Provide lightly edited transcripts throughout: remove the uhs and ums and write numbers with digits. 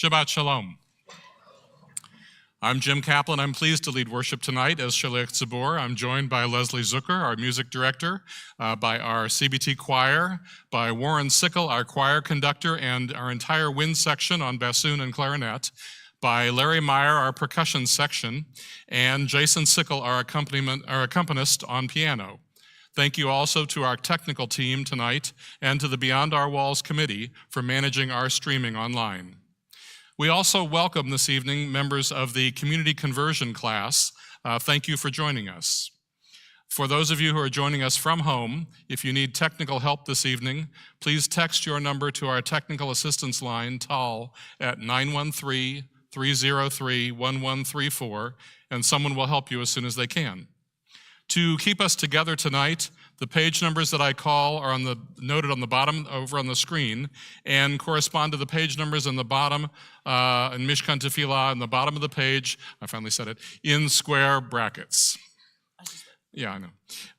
Shabbat Shalom. I'm Jim Kaplan. I'm pleased to lead worship tonight as Shaliach Tzibor. I'm joined by Leslie Zucker, our music director, by our CBT choir, by Warren Sickle, our choir conductor, and our entire wind section on bassoon and clarinet, by Larry Meyer, our percussion section, and Jason Sickle, our accompanist on piano. Thank you also to our technical team tonight and to the Beyond Our Walls committee for managing our streaming online. We also welcome this evening members of the Community Conversion class. Thank you for joining us. For those of you who are joining us from home, if you need technical help this evening, please text your number to our technical assistance line, TAL, at 913-303-1134, and someone will help you as soon as they can. To keep us together tonight, the page numbers that I call are noted on the bottom over on the screen and correspond to the page numbers in the bottom, in Mishkan Tefillah, on the bottom of the page, I finally said it, in square brackets. Yeah, I know.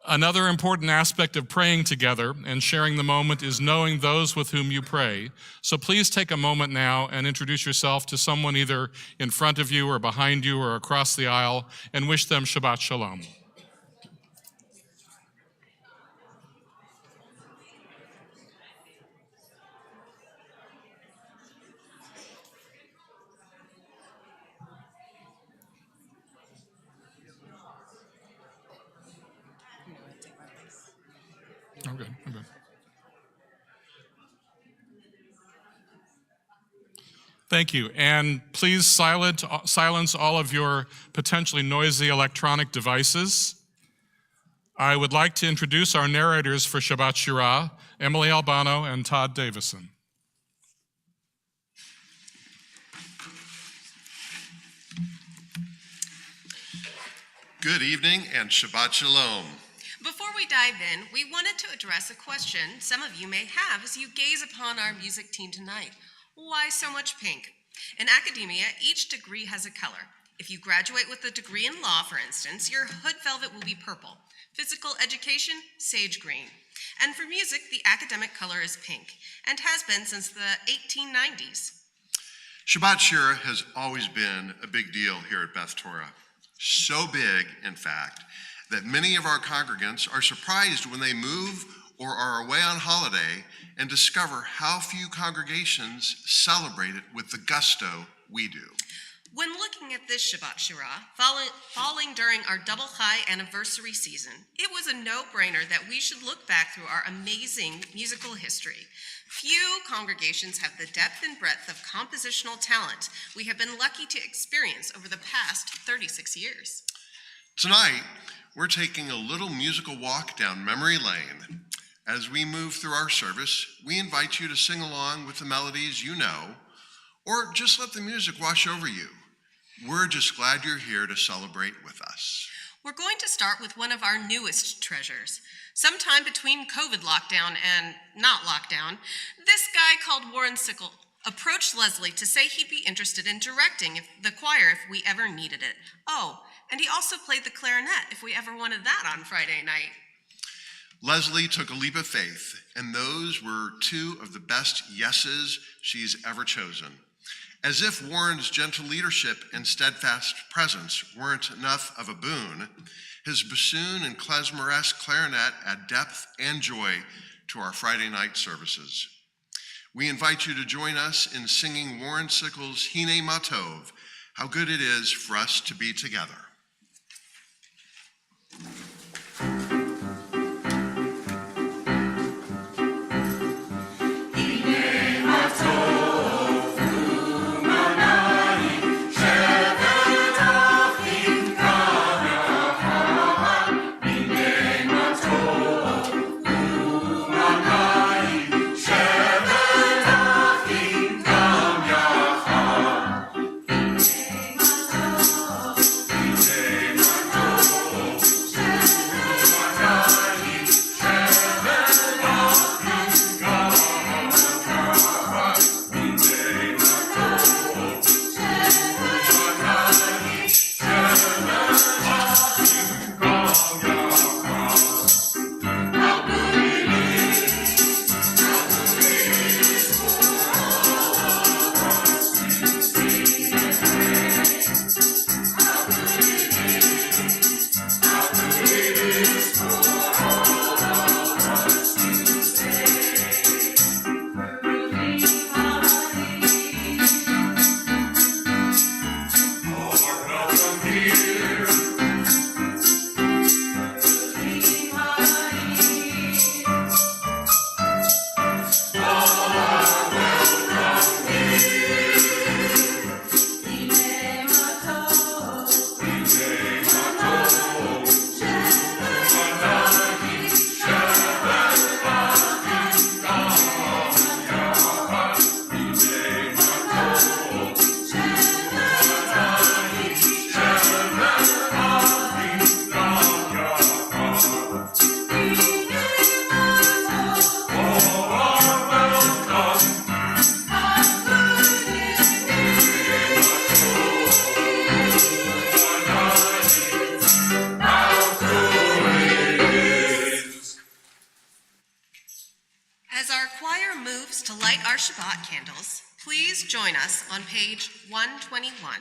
Another important aspect of praying together and sharing the moment is knowing those with whom you pray. So please take a moment now and introduce yourself to someone either in front of you or behind you or across the aisle and wish them Shabbat Shalom. I'm good. Thank you. And please silence all of your potentially noisy electronic devices. I would like to introduce our narrators for Shabbat Shirah, Emily Albano and Todd Davison. Good evening and Shabbat Shalom. Before we dive in, we wanted to address a question some of you may have as you gaze upon our music team tonight. Why so much pink? In academia, each degree has a color. If you graduate with a degree in law, for instance, your hood velvet will be purple. Physical education, sage green. And for music, the academic color is pink, and has been since the 1890s. Shabbat Shirah has always been a big deal here at Beth Torah. So big, in fact, that many of our congregants are surprised when they move or are away on holiday and discover how few congregations celebrate it with the gusto we do. When looking at this Shabbat Shirah, falling during our Double Chai anniversary season, it was a no-brainer that we should look back through our amazing musical history. Few congregations have the depth and breadth of compositional talent we have been lucky to experience over the past 36 years. Tonight, we're taking a little musical walk down memory lane. As we move through our service, we invite you to sing along with the melodies you know, or just let the music wash over you. We're just glad you're here to celebrate with us. We're going to start with one of our newest treasures. Sometime between COVID lockdown and not lockdown, this guy called Warren Sickle approached Leslie to say he'd be interested in directing the choir if we ever needed it. Oh, and he also played the clarinet if we ever wanted that on Friday night. Leslie took a leap of faith, and those were two of the best yeses she's ever chosen. As if Warren's gentle leadership and steadfast presence weren't enough of a boon, His bassoon and klezmer-esque clarinet add depth and joy to our Friday night services. We invite you to join us in singing Warren Sickles' Hine Matov, How Good It Is for Us to Be Together. Our Shabbat candles, please join us on page 121.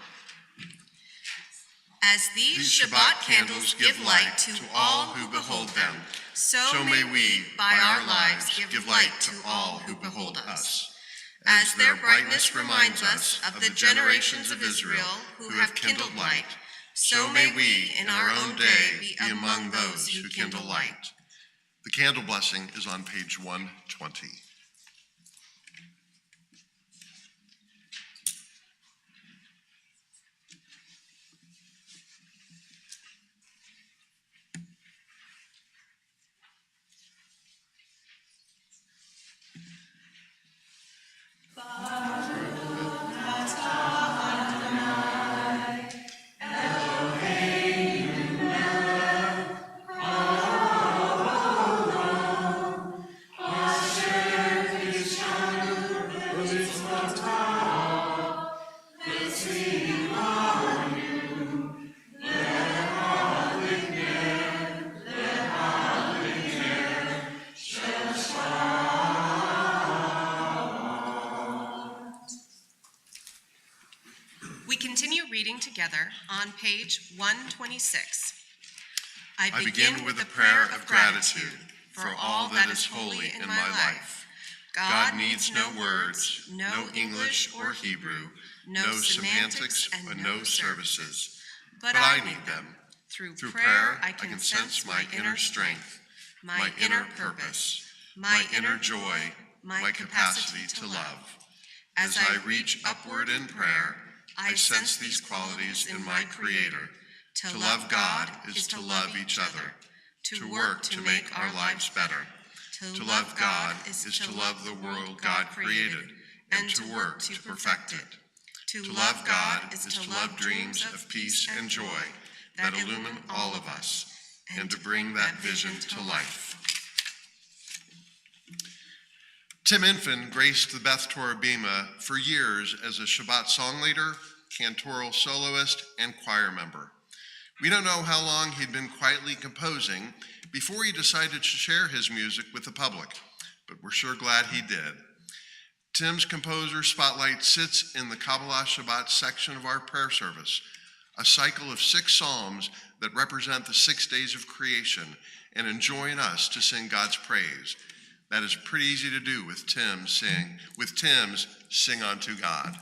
As these Shabbat candles give light to all who behold them, so may we, by our lives, give light to all who behold us. As their brightness reminds us of the generations of Israel who have kindled light, so may we, in our own day, be among those who kindle light. The candle blessing is on page 120. Together on page 126. I begin with a prayer of gratitude for all that is holy in my life. God needs no words, no English or Hebrew, no semantics and no services, but I need them. Through prayer, I can sense my inner strength, my inner purpose, my inner joy, my capacity to love. As I reach upward in prayer, I sense these qualities in my Creator. To love God is to love each other, to work to make our lives better. To love God is to love the world God created and to work to perfect it. To love God is to love dreams of peace and joy that illumine all of us and to bring that vision to life. Tim Infant graced the Beth Torah Bima for years as a Shabbat song leader, cantoral soloist, and choir member. We don't know how long he'd been quietly composing before he decided to share his music with the public, but we're sure glad he did. Tim's composer spotlight sits in the Kabbalah Shabbat section of our prayer service. a cycle of 6 psalms that represent the 6 days of creation and enjoin us to sing God's praise. That is pretty easy to do with Tim's Sing Unto God.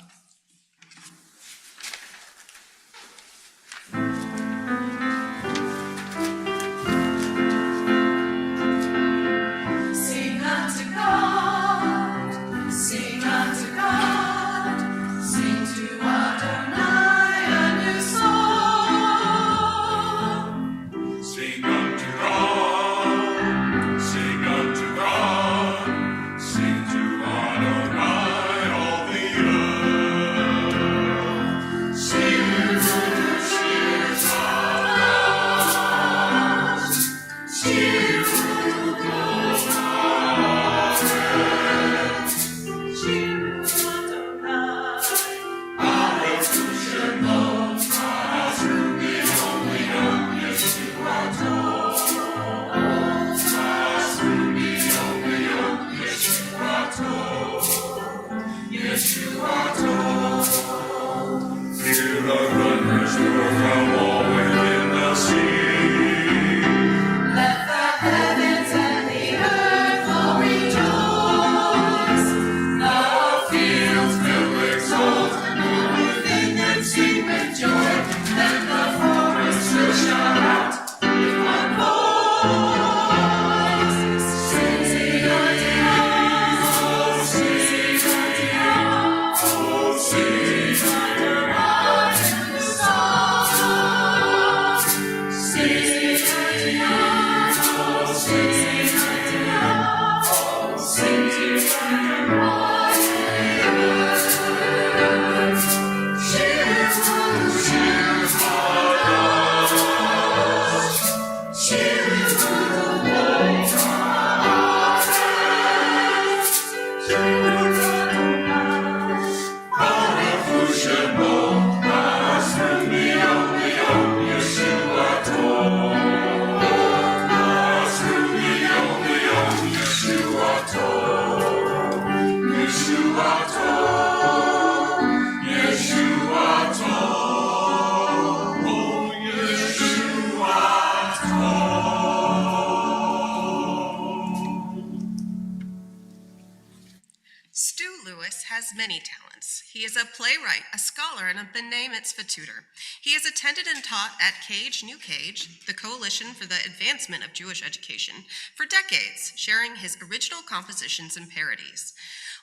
Many talents. He is a playwright, a scholar, and a B'nai Mitzvah tutor. He has attended and taught at Cage New Cage, the Coalition for the Advancement of Jewish Education, for decades, sharing his original compositions and parodies.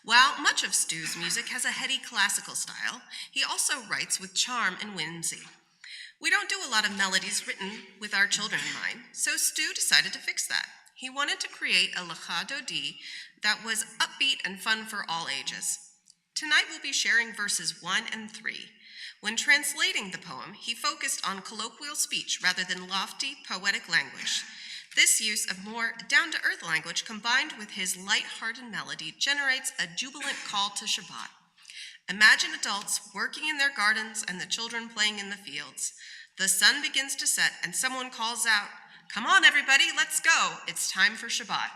While much of Stu's music has a heady classical style, he also writes with charm and whimsy. We don't do a lot of melodies written with our children in mind, so Stu decided to fix that. He wanted to create a lecha dodi that was upbeat and fun for all ages. Tonight we'll be sharing verses 1 and 3. When translating the poem, he focused on colloquial speech rather than lofty, poetic language. This use of more down-to-earth language combined with his light-hearted melody generates a jubilant call to Shabbat. Imagine adults working in their gardens and the children playing in the fields. The sun begins to set and someone calls out, "Come on everybody, let's go. It's time for Shabbat."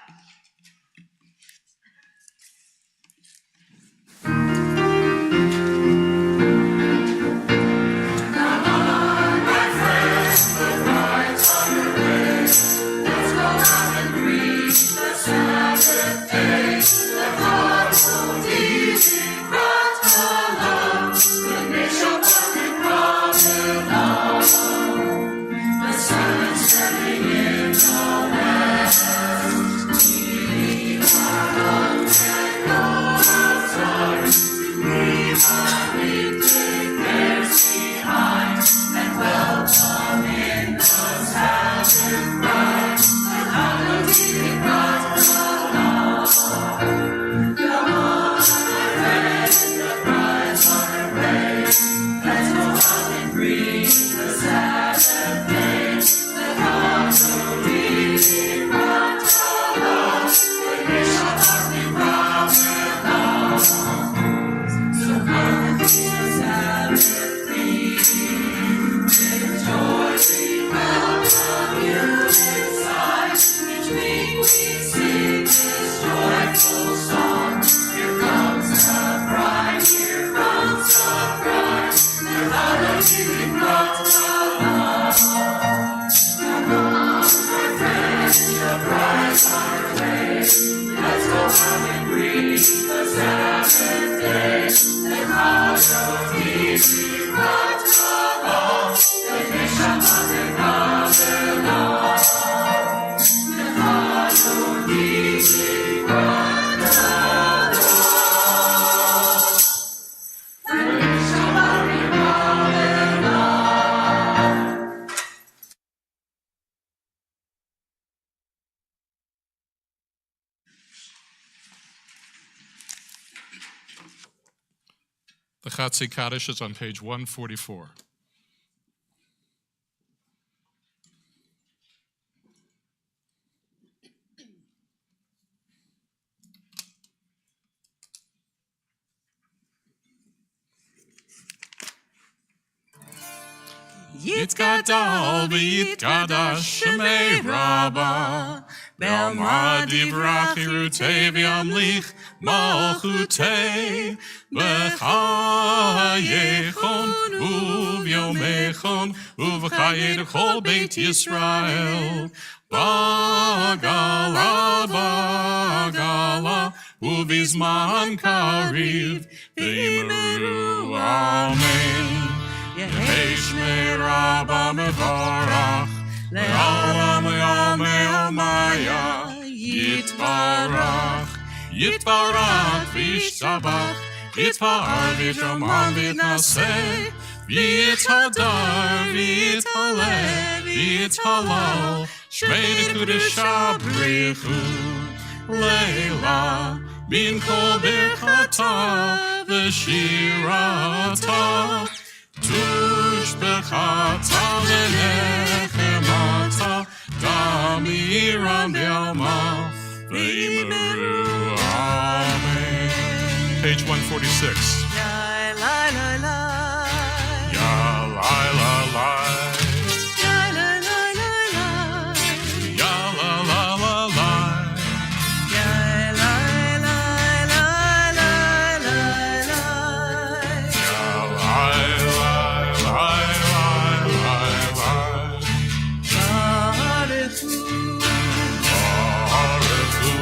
The sun is setting in the west. The Chatzi Kaddish is on page 144. Yitgadal v'yitgadash shemei Rabba Be'alma divrach irutei v'yamlich malchutei B'chayechon u'v'yomechon u'v'chayei l'chol Beit Yisrael Ba'gala ba'gala u'v'zman kariv v'yimeru Amen. Yehi Shmei Rabba Mevarach Le'olam Le'olam Le'omaya Yitbarach Yitbarach V'yishtabach Yitpa'ar V'yitramam V'yitnaseh V'yithadar V'yithaleh V'yithalal Shmei D'Kudesha B'richu Leila Min Kol Birchata V'shirata Tush bechata v'nechemata Damiram b'yama v'yimeru Amen. Page 146. Yai lai lai lai Ya lai la lai. Yai lai lai lai lai Ya la la la lai. Yai lai lai lai lai lai lai Ya lai lai lai lai lai. Baruchu Baruchu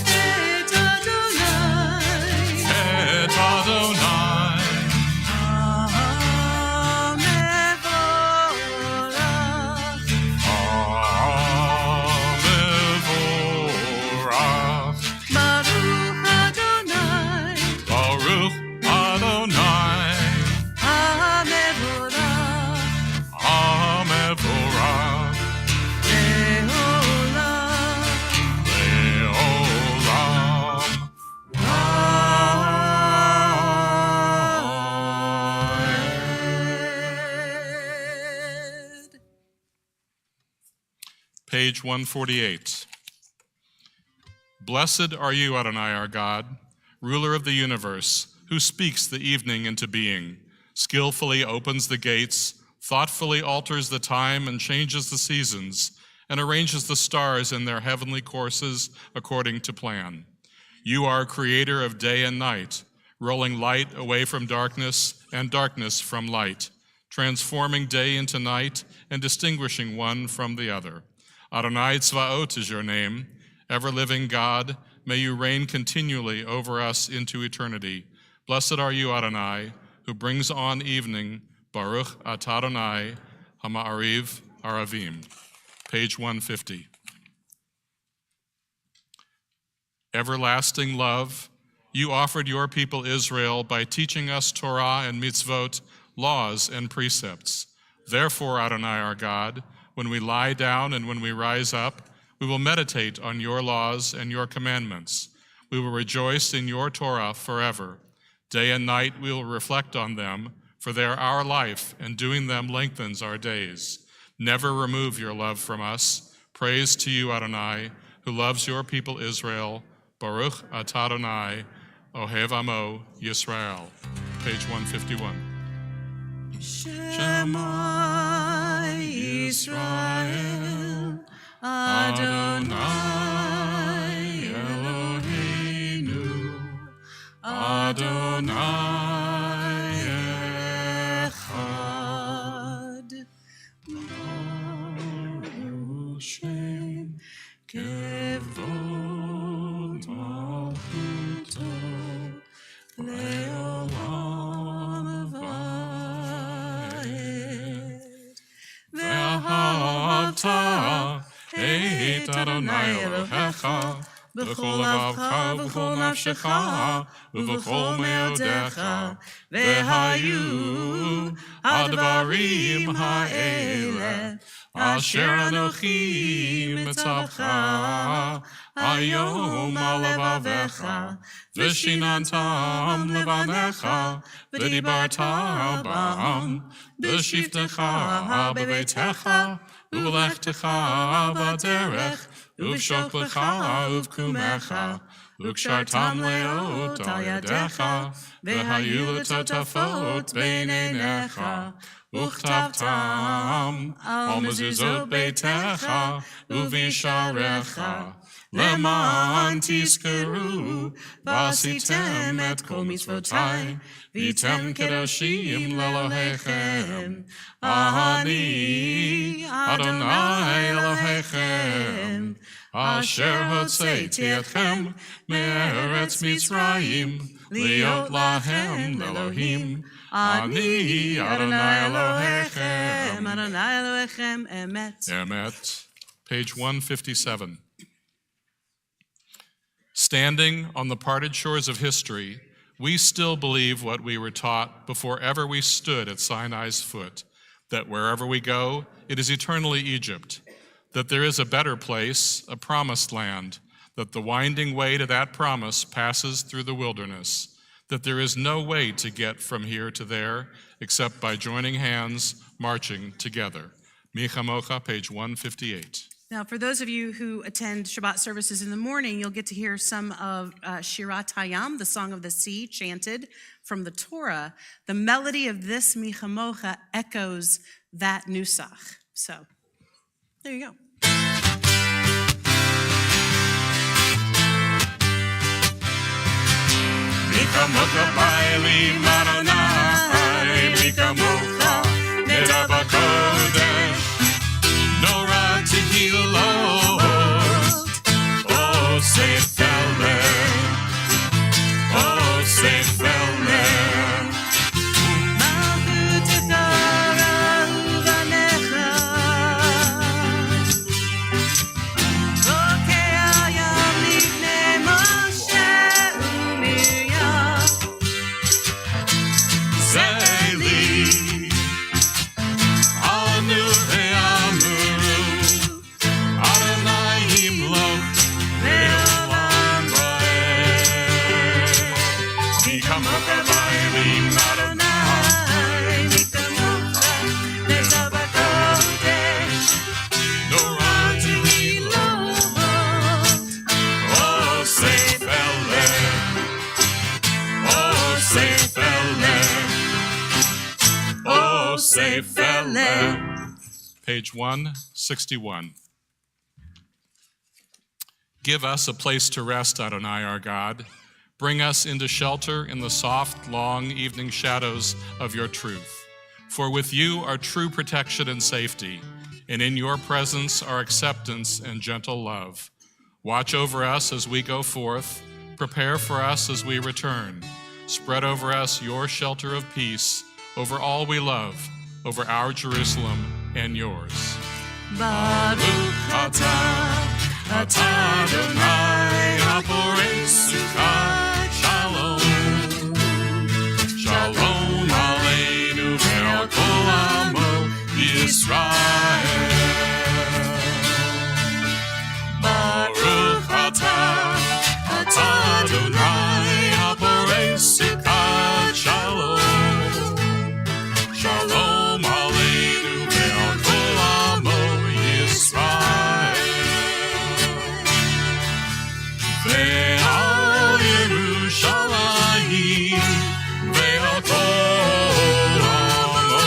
et Adonai et Adonai. Mevorach Amevorach. Baruch Adonai Baruch Adonai. Mevorach Amevorach. Leolam Leolam. Amen. Page 148. Blessed are you, Adonai, our God, ruler of the universe, who speaks the evening into being, skillfully opens the gates, thoughtfully alters the time and changes the seasons, and arranges the stars in their heavenly courses according to plan. You are creator of day and night, rolling light away from darkness and darkness from light, transforming day into night and distinguishing one from the other. Adonai Tzvaot is your name. Ever-living God, may you reign continually over us into eternity. Blessed are you, Adonai, who brings on evening. Baruch atah Adonai, Hama'ariv Aravim. Page 150. Everlasting love, you offered your people Israel by teaching us Torah and mitzvot, laws and precepts. Therefore, Adonai our God, when we lie down and when we rise up, we will meditate on your laws and your commandments. We will rejoice in your Torah forever. Day and night we will reflect on them, for they are our life, and doing them lengthens our days. Never remove your love from us. Praise to you, Adonai, who loves your people Israel. Baruch atah Adonai, Ohev Amo Yisrael. Page 151. Shema Yisrael Adonai Eloheinu Adonai Echad Baruch Shem Kevod Malchuto Leolam Vayed Ve'ahavta et Adonai Elohecha בכל לבבך ובכל נפשך ובכל מאודיך, והיו הדברים האלה אשר אנוכי מצווך היום על לבביך, ושיננתם לבניך, ודיברת בם בשבתך בביתך, ובלכתך בדרך, ובשוכבך ובקומך, וקשרתם לאות על ידיך, והיו לטוטפות בין עיניך, וכתבתם על מזוזות ביתך ובשעריך, למען תזכרו ועשיתם את כל מצוותי, והייתם קדושים לאלוהיכם. אני אדוני אלוהיכם, אשר הוצאתי אתכם מארץ מצרים, להיות להם לאלוהים. אני אדוני אלוהיכם. אדוני אלוהיכם אמת. Emet. Page 157. Standing on the parted shores of history, we still believe what we were taught before ever we stood at Sinai's foot, that wherever we go, it is eternally Egypt, that there is a better place, a promised land, that the winding way to that promise passes through the wilderness, that there is no way to get from here to there except by joining hands, marching together. Micha Mocha, page 158. Now, for those of you who attend Shabbat services in the morning, you'll get to hear some of Shirah Hayam, the Song of the Sea, chanted from the Torah. The melody of this Micha Mocha echoes that nusach. So, there you go. Micha Mocha Baili Madonai, Micha Mocha Nidaba Kodesh, Nora Tehilot, O Seifele, O Seifele. Page 161. Give us a place to rest, Adonai our God. Bring us into shelter in the soft, long evening shadows of your truth. For with you are true protection and safety, and in your presence are acceptance and gentle love. Watch over us as we go forth. Prepare for us as we return. Spread over us your shelter of peace, over all we love, over our Jerusalem and yours. Baruch atah Adonai Haporei Sukkah Shalom. Shalom Aleinu ve'al kol amo Yisrael. Baruch atah Adonai Haporei Sukkah Shalom. Shalom Aleinu ve'al kol amo Yisrael. Ve'al Yerushalayim ve'al kol amo.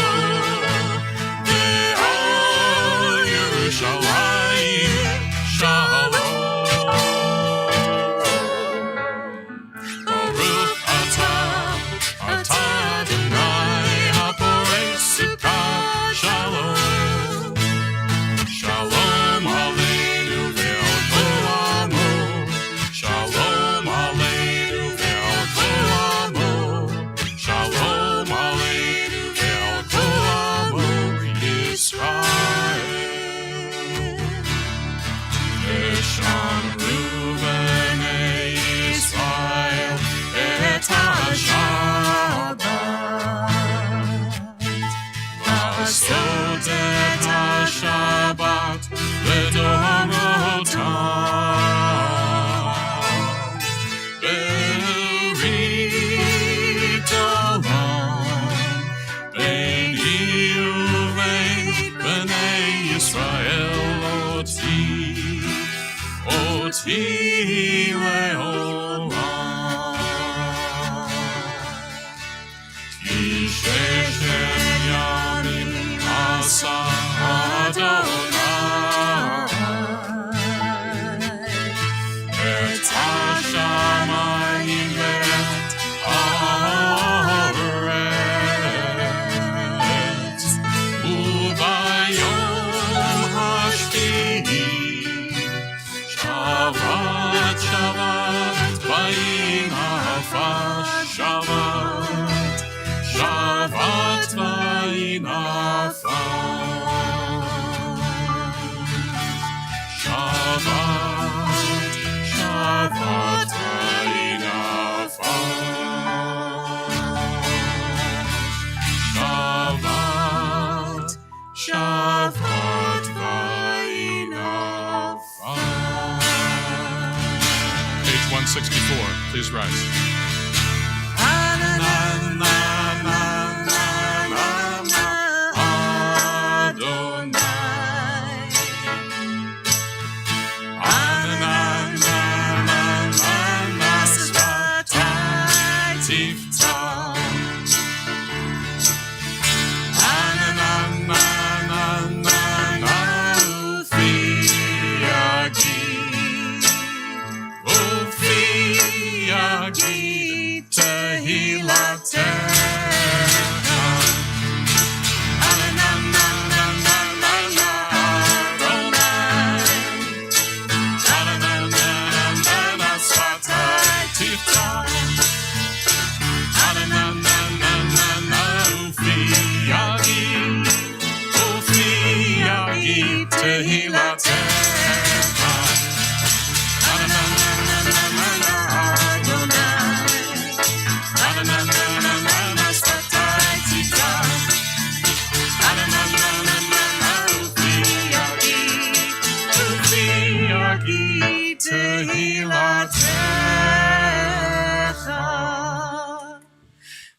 Ve'al Yerushalayim Shalom. Baruch atah Adonai Haporei Sukkah Shalom. Shalom Aleinu ve'al kol amo. Shalom Aleinu ve'al kol amo. Shalom Aleinu ve'al kol amo Yisrael. V'shamru היא לעולם. כי ששת ימים עשה אדוני את השמיים ואת הארץ, וביום השביעי שבת שבת וינפש שבת שבת וינפש שבת שבת וינפש שבת שבת וינפש. Page 164, please rise.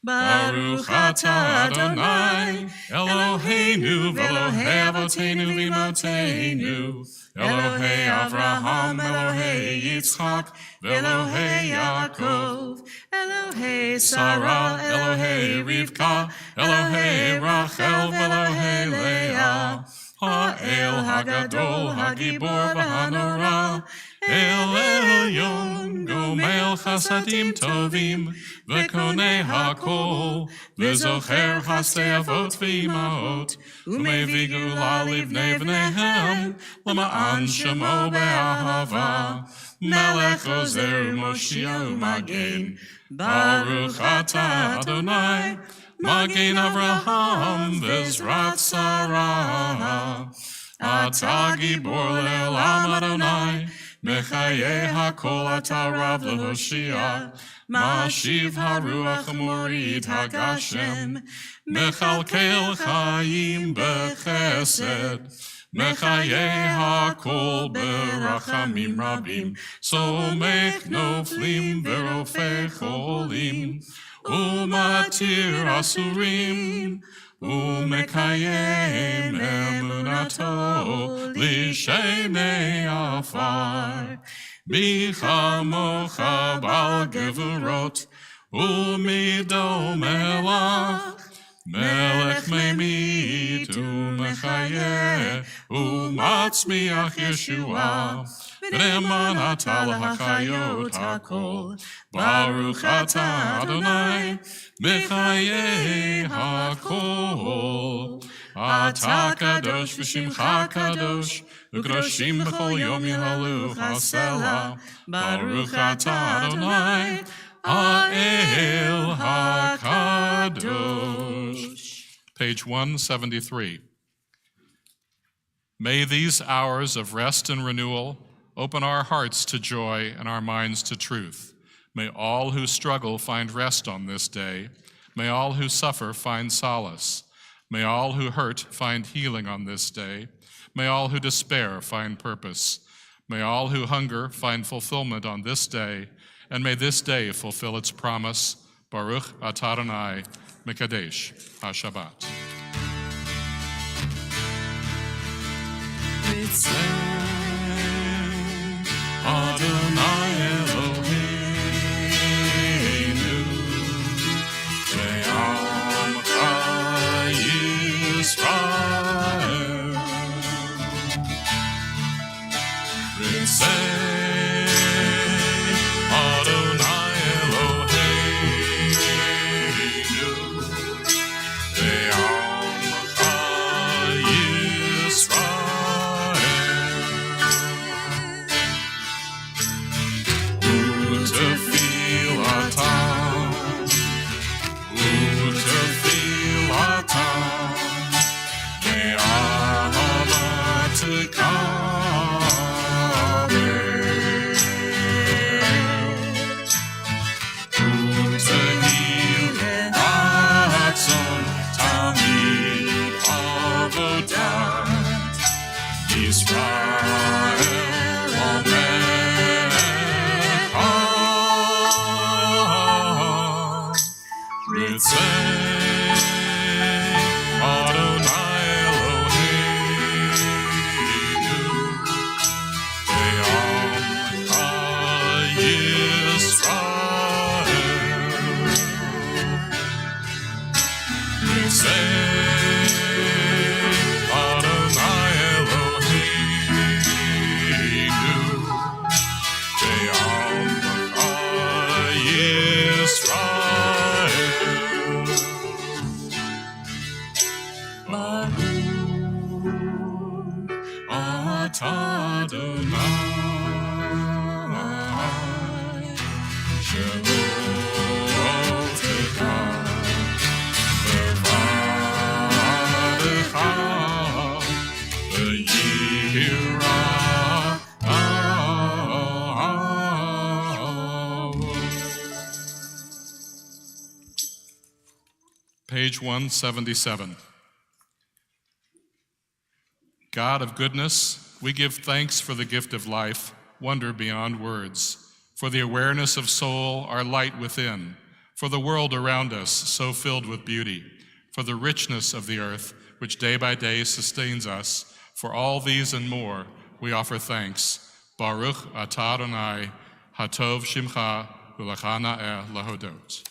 Baruch atah Adonai Eloheinu v'Elohei Avotenu v'Imotenu Elohei Avraham, Elohei Yitzchak, Elohei Yaakov, Elohei Sarah, Elohei Rivka, Elohei Rachel, Elohei Leah, Ha'el Hagadol, Hagibor v'Hanora, El Elyon, Gomel Chasadim Tovim, V'konei Hakol, V'zocher Chasdei Avot v'Imaot, U'mevii Gula Livnei V'neihem, L'ma'an Shemo Be'ahava, Melech Ozer U'Moshiach U'Magen, Baruch atah Adonai, Magen Avraham V'Ezrat Sarah, Atah Gibor Le'olam Adonai, Mechaye HaKol Atah Rav L'Hoshia, Mashiv HaRuach Morid HaGashem, Mechalkel Chaim B'Chesed, Mechaye HaKol B'Rachamim Rabim, Somech Noflim V'Rofei Cholim, Umatir Asurim, Umekayem Emunato Lishenei Afar, Michamocha Bal Gevurot, Umido Melach, Melech Memit Umechaye, Umatzmiach Yeshua, V'neman Atal HaChayot HaKol, Baruch atah Adonai, Mechaye HaKol, Atah Kadosh V'Shimcha Kadosh, U'Kdoshim B'chol Yom Yehalu Chasela, Baruch atah Adonai, Ha'el HaKadosh. Page 173. May these hours of rest and renewal open our hearts to joy and our minds to truth. May all who struggle find rest on this day. May all who suffer find solace. May all who hurt find healing on this day. May all who despair find purpose. May all who hunger find fulfillment on this day. And may this day fulfill its promise. Baruch atah Adonai Mekadesh HaShabbat. B'Tzei Ritzei Adonai Eloheinu Ve'amcha Yisrael U'tefilatam Me'ahavat Israel Omecha Ritzei Adonai Eloheinu Ve'amcha Yisrael Ritzei Adonai Shelotecha Bevadecha V'yirah Page 177. God of goodness, we give thanks for the gift of life, wonder beyond words, for the awareness of soul, our light within, for the world around us, so filled with beauty, for the richness of the earth, which day by day sustains us. For all these and more, we offer thanks. Baruch atah Adonai, hatov shimcha, u'lecha na'eh lahodot.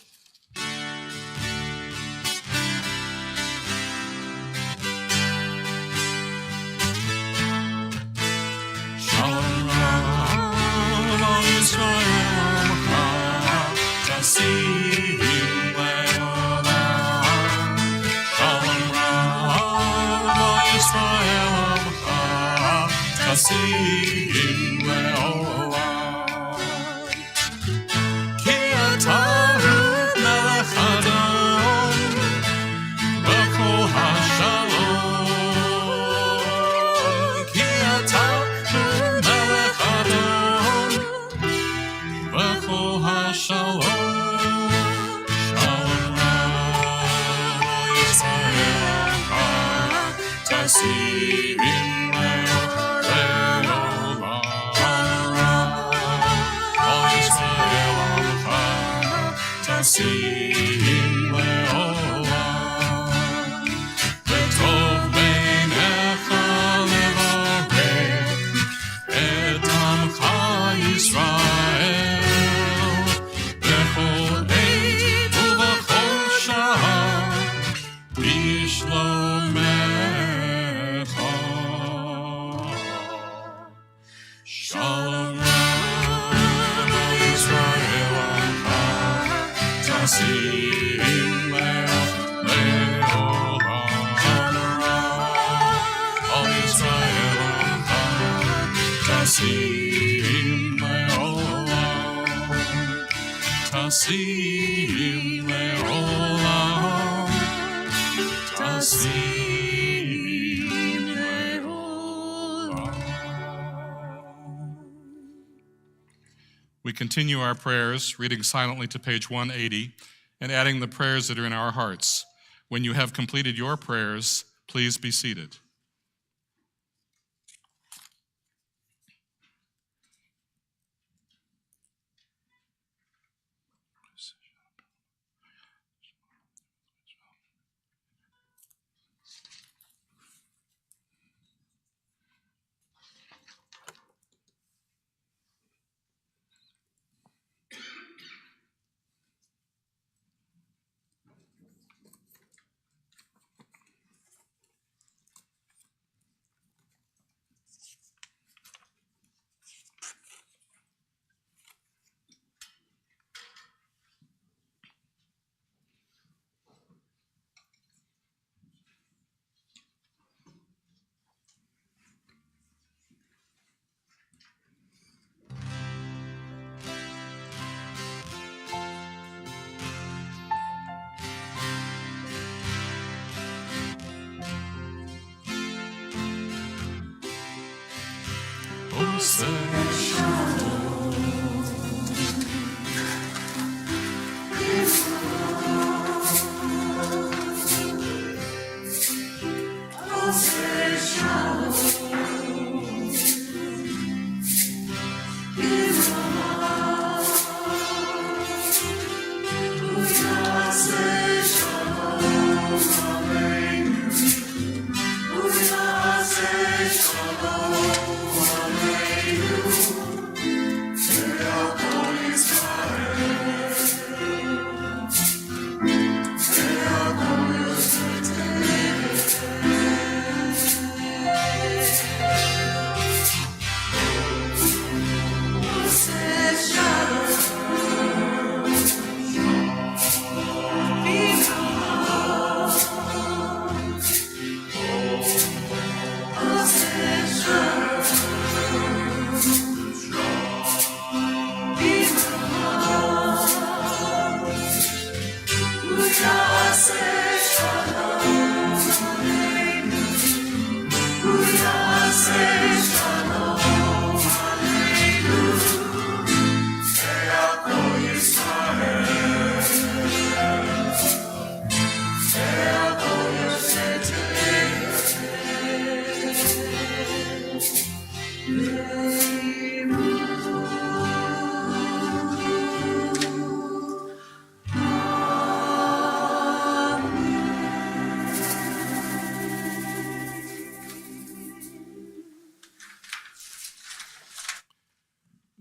We continue our prayers, reading silently to page 180 and adding the prayers that are in our hearts. When you have completed your prayers, please be seated.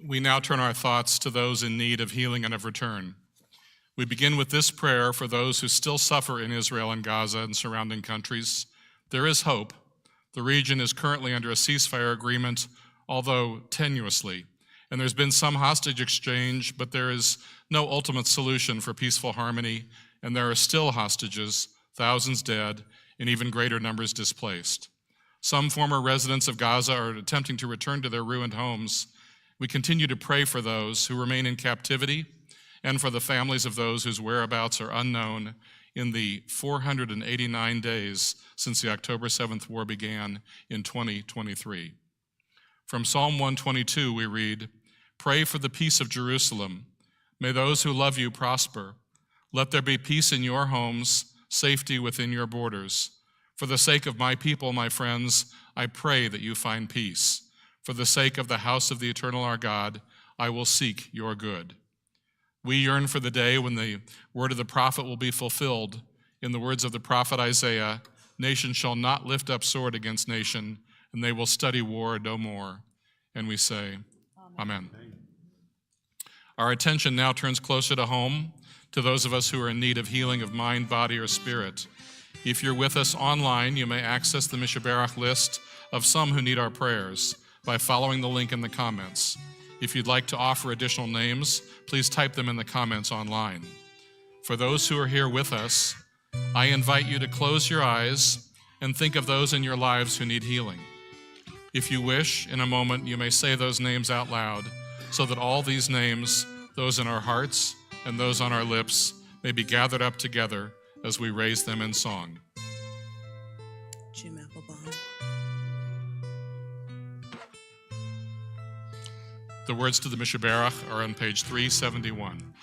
We now turn our thoughts to those in need of healing and of return. We begin with this prayer for those who still suffer in Israel and Gaza and surrounding countries. There is hope. The region is currently under a ceasefire agreement, although tenuously, and there's been some hostage exchange, but there is no ultimate solution for peaceful harmony, and there are still hostages, thousands dead, and even greater numbers displaced. Some former residents of Gaza are attempting to return to their ruined homes. We continue to pray for those who remain in captivity and for the families of those whose whereabouts are unknown in the 489 days since the October 7th war began in 2023. From Psalm 122, we read, "Pray for the peace of Jerusalem. May those who love you prosper. Let there be peace in your homes, safety within your borders. For the sake of my people, my friends, I pray that you find peace. For the sake of the house of the eternal our God, I will seek your good." We yearn for the day when the word of the prophet will be fulfilled. In the words of the prophet Isaiah, "Nation shall not lift up sword against nation, and they will study war no more." And we say, Amen. Our attention now turns closer to home, to those of us who are in need of healing of mind, body, or spirit. If you're with us online, you may access the Mishaberach list of some who need our prayers by following the link in the comments. If you'd like to offer additional names, please type them in the comments online. For those who are here with us, I invite you to close your eyes and think of those in your lives who need healing. If you wish, in a moment, you may say those names out loud so that all these names, those in our hearts and those on our lips, may be gathered up together as we raise them in song. Jim Applebaum. The words to the Mishaberach are on page 371.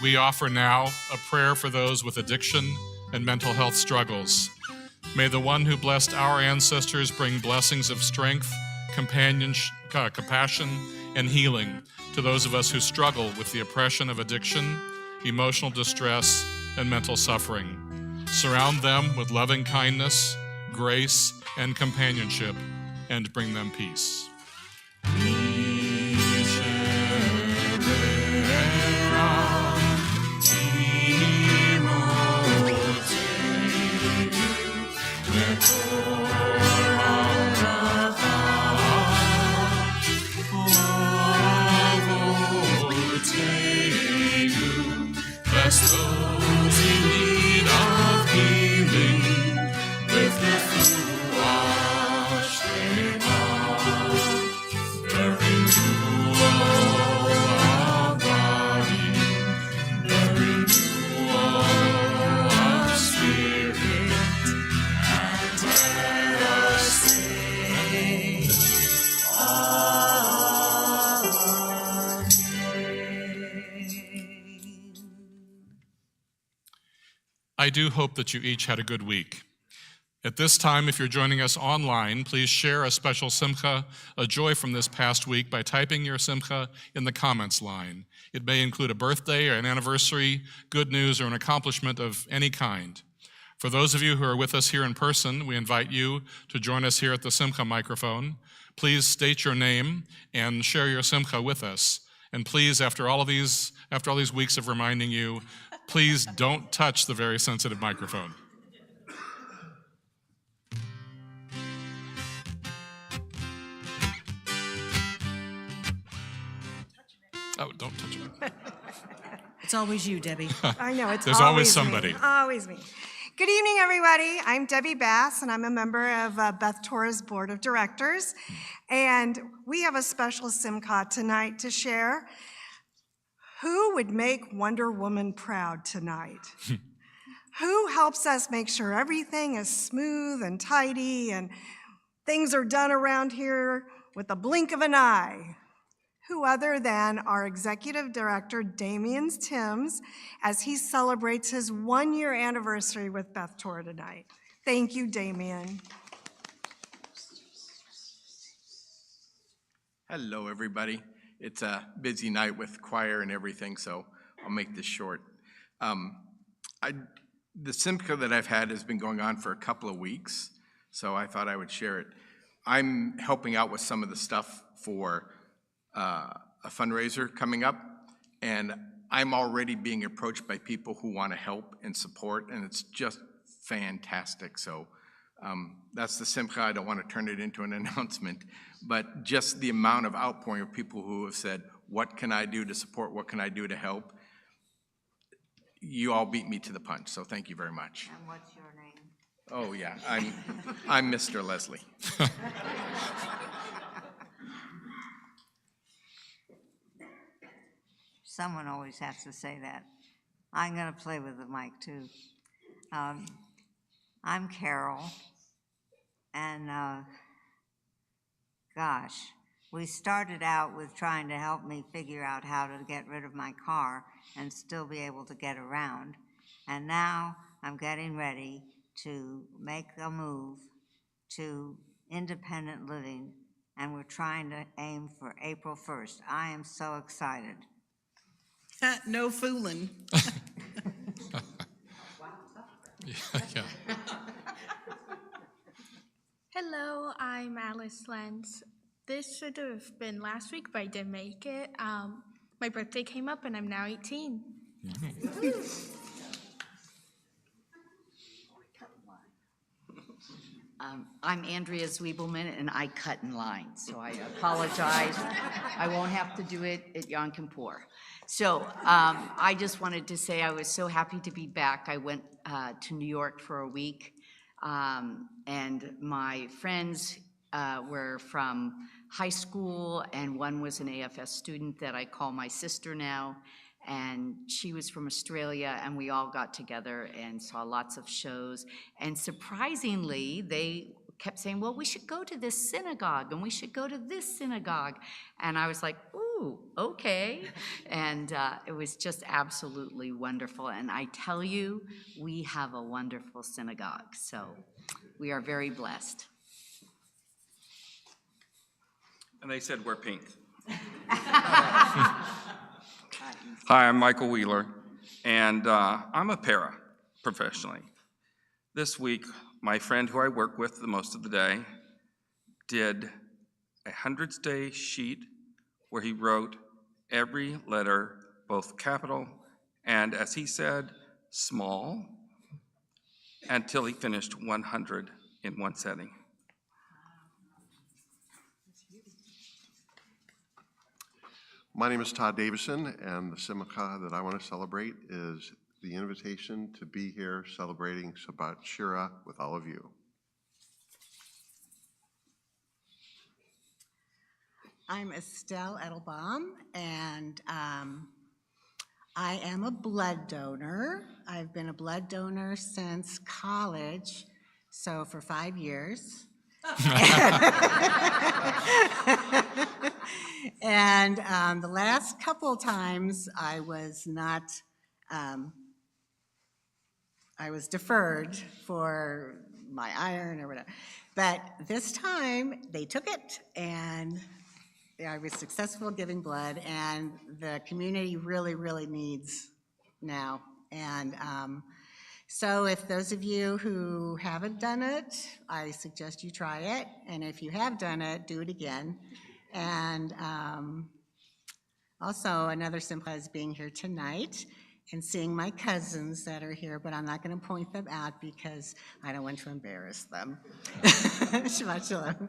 We offer now a prayer for those with addiction and mental health struggles. May the one who blessed our ancestors bring blessings of strength, compassion, and healing to those of us who struggle with the oppression of addiction, emotional distress, and mental suffering. Surround them with loving kindness, grace and companionship and bring them peace. Bless those in need of healing, with the full wash them off. The renewal of body, the renewal of spirit, and let us say, I do hope that you each had a good week. At this time, if you're joining us online, please share a special simcha, a joy from this past week, by typing your simcha in the comments line. It may include a birthday or an anniversary, good news, or an accomplishment of any kind. For those of you who are with us here in person, we invite you to join us here at the simcha microphone. Please state your name and share your simcha with us. And please, after all these weeks of reminding you, please don't touch the very sensitive microphone. Oh, don't touch it. It's always you, Debbie. I know, it's There's always somebody. Me. Always me. Good evening, everybody. I'm Debbie Bass, and I'm a member of Beth Torah's Board of Directors. And we have a special simcha tonight to share. Who would make Wonder Woman proud tonight? Who helps us make sure everything is smooth and tidy and things are done around here with a blink of an eye? Who other than our Executive Director, Damian Timms, as he celebrates his 1-year anniversary with Beth Torah tonight. Thank you, Damian. Hello, everybody. It's a busy night with choir and everything, so I'll make this short. The simcha that I've had has been going on for a couple of weeks, so I thought I would share it. I'm helping out with some of the stuff for a fundraiser coming up, and I'm already being approached by people who want to help and support, and it's just fantastic. So that's the simcha. I don't want to turn it into an announcement, but just the amount of outpouring of people who have said, what can I do to support? What can I do to help? You all beat me to the punch, so thank you very much. And what's your name? Oh, yeah, I'm Mr. Leslie. Someone always has to say that. I'm going to play with the mic, too. I'm Carol, and gosh, we started out with trying to help me figure out how to get rid of my car and still be able to get around. And now I'm getting ready to make a move to independent living, and we're trying to aim for April 1st. I am so excited. No fooling. Yeah. Hello, I'm Alice Lenz. This should have been last week, but I didn't make it. My birthday came up and I'm now 18. I'm Andrea Zwiebelman, and I cut in line, so I apologize. I won't have to do it at Yom Kippur. So I just wanted to say I was so happy to be back. I went to New York for a week, and my friends were from high school, and one was an AFS student that I call my sister now, and she was from Australia, and we all got together and saw lots of shows. And surprisingly, they kept saying, well, we should go to this synagogue, and we should go to this synagogue. And I was like, ooh, okay. And it was just absolutely wonderful. And I tell you, we have a wonderful synagogue, so we are very blessed. And they said we're pink. Hi, I'm Michael Wheeler, and I'm a para professionally. This week my friend who I work with the most of the day, did a 100-day sheet where he wrote every letter, both capital and, as he said, small, until he finished 100 in one setting. My name is Todd Davison, and the simcha that I want to celebrate is the invitation to be here celebrating Shabbat Shirah with all of you. I'm Estelle Edelbaum, and I am a blood donor. I've been a blood donor since college, so for 5 years. And the last couple times I was not, I was deferred for my iron or whatever. But this time they took it, and I was successful giving blood, and the community really, really needs now. And so if those of you who haven't done it, I suggest you try it. And if you have done it, do it again. And also another simcha is being here tonight and seeing my cousins that are here, but I'm not going to point them out because I don't want to embarrass them. Shabbat shalom.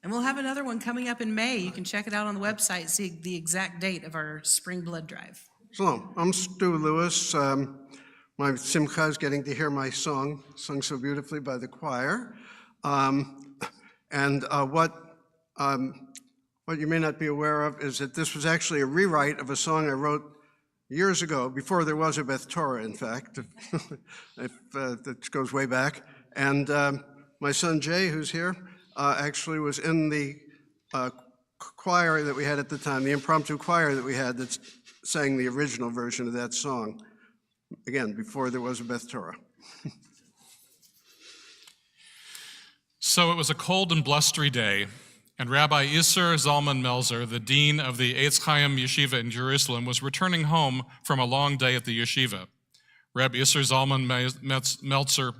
And we'll have another one coming up in May. You can check it out on the website, see the exact date of our spring blood drive. Shalom, I'm Stu Lewis. My simcha is getting to hear my song, sung so beautifully by the choir. What you may not be aware of is that this was actually a rewrite of a song I wrote years ago, before there was a Beth Torah, in fact, that goes way back. And my son Jay, who's here, actually was in the choir that we had at the time, the impromptu choir that we had that sang the original version of that song, again, before there was a Beth Torah. So it was a cold and blustery day, and Rabbi Isser Zalman Melzer, the dean of the Eitz Chaim Yeshiva in Jerusalem, was returning home from a long day at the yeshiva. Reb Isser Zalman Melzer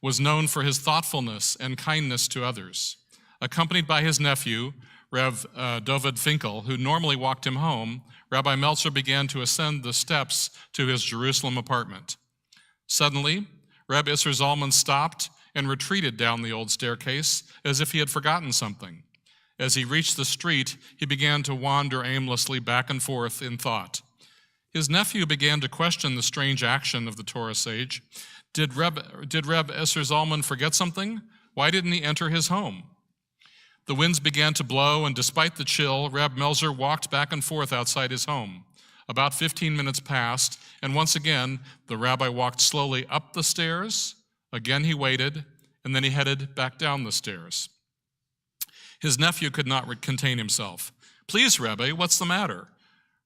was known for his thoughtfulness and kindness to others. Accompanied by his nephew, Rev. Dovid Finkel, who normally walked him home, Rabbi Meltzer began to ascend the steps to his Jerusalem apartment. Suddenly, Reb Isser Zalman stopped and retreated down the old staircase as if he had forgotten something. As he reached the street, he began to wander aimlessly back and forth in thought. His nephew began to question the strange action of the Torah sage. Did Reb Isser Zalman forget something? Why didn't he enter his home? The winds began to blow, and despite the chill, Reb Melzer walked back and forth outside his home. About 15 minutes passed, and once again, the rabbi walked slowly up the stairs. Again he waited, and then he headed back down the stairs. His nephew could not contain himself. "Please, Rebbe, what's the matter?"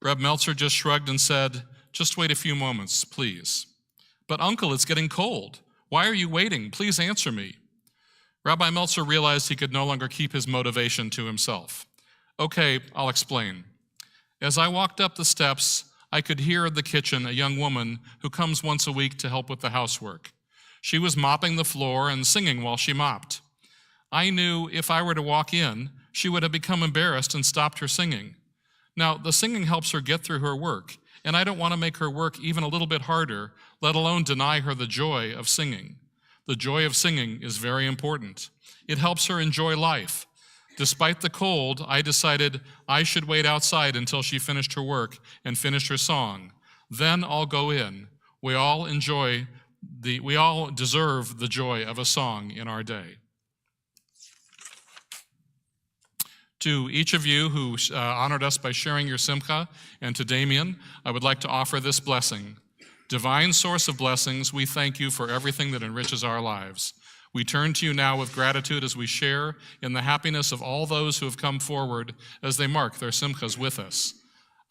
Reb Meltzer just shrugged and said, "Just wait a few moments, please." "But uncle, it's getting cold. Why are you waiting? Please answer me." Rabbi Meltzer realized he could no longer keep his motivation to himself. "Okay, I'll explain. As I walked up the steps, I could hear in the kitchen a young woman who comes once a week to help with the housework. She was mopping the floor and singing while she mopped. I knew if I were to walk in, she would have become embarrassed and stopped her singing. Now, the singing helps her get through her work, and I don't want to make her work even a little bit harder, let alone deny her the joy of singing. The joy of singing is very important. It helps her enjoy life. Despite the cold, I decided I should wait outside until she finished her work and finished her song. Then I'll go in. We all deserve the joy of a song in our day." To each of you who honored us by sharing your simcha, and to Damien, I would like to offer this blessing. Divine source of blessings, we thank you for everything that enriches our lives. We turn to you now with gratitude as we share in the happiness of all those who have come forward as they mark their simchas with us.